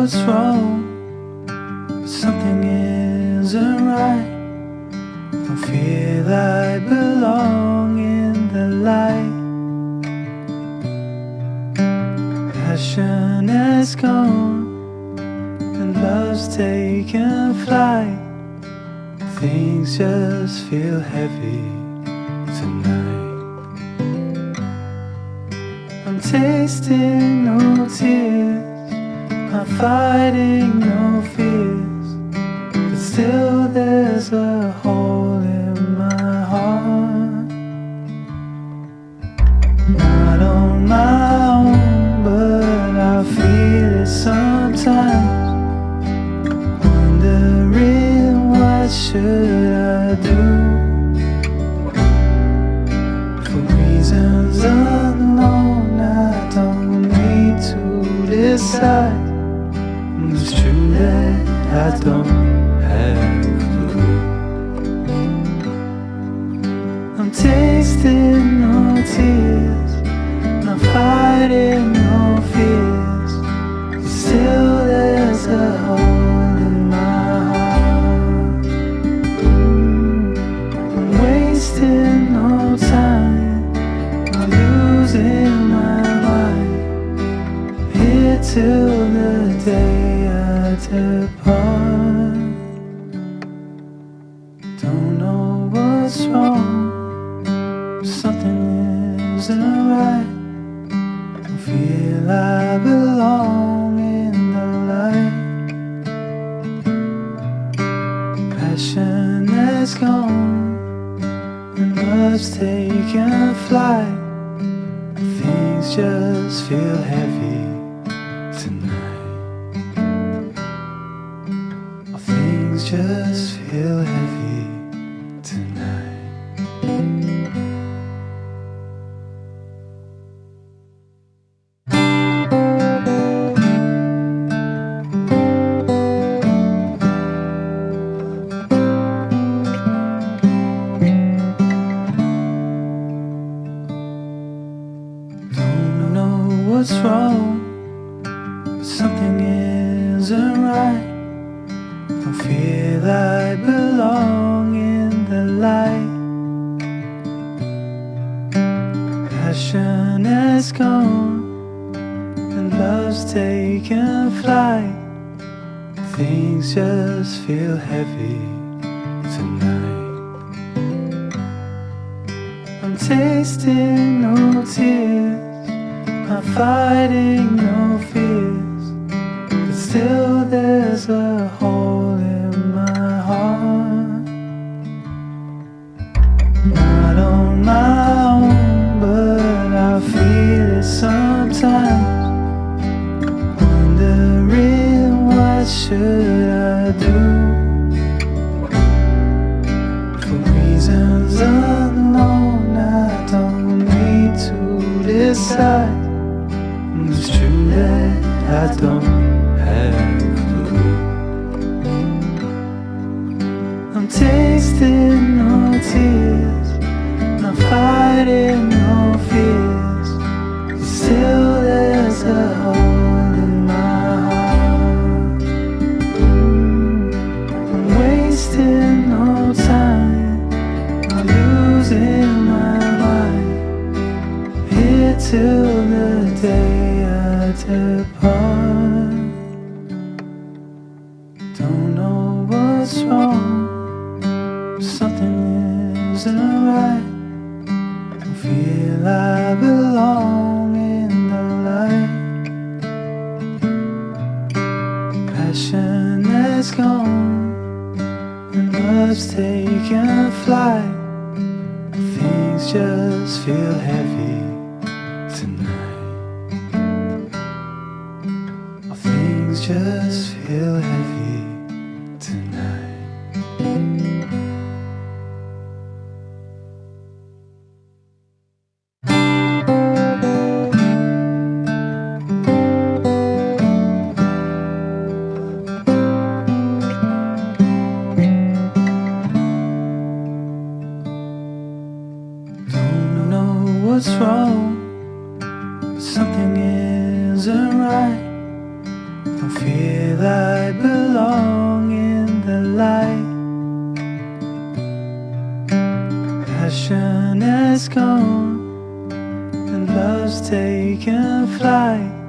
what's wrong, something isn't right. Don't feel I belong in the light. Passion has gone and love's taken flight. Things just feel heavy tonight. I'm tasting no tears, I'm fighting no fears, but still there's a hole in my heart. Not on my own, but I feel it sometimes. Wondering what should I do? For reasons unknown, I don't need to decide. It's true that I don't have a clue. I'm tasting no tears, I'm fighting no fears, but still there's a hole in my heart. I'm wasting no time, I'm losing my mind, here till the day I depart. Don't know what's wrong, something isn't right. Don't feel I belong in the light. Passion has gone and love's taken flight. Things just feel heavy tonight. Things just feel heavy tonight. Don't know what's wrong, something isn't right. Don't feel I belong in the light. Passion has gone and love's taken flight. Things just feel heavy tonight. I'm tasting no tears, I'm fighting no fears, but still there's a hole in my heart. Not on my own, but I feel it sometimes. Wondering what should I do? For reasons unknown, I don't need to decide. It's true that I don't have a clue. I'm tasting no tears, I'm fighting no fears, but still there's a hole in my heart. I'm wasting no time, I'm losing my mind, here till the day I depart. Don't know what's wrong, something isn't right. Don't feel I belong in the light. Passion has gone and love's taken flight. Things just feel heavy tonight. Things just feel heavy tonight. Don't know what's wrong, something isn't right. don't feel I belong in the light. Passion has gone and love's taken flight.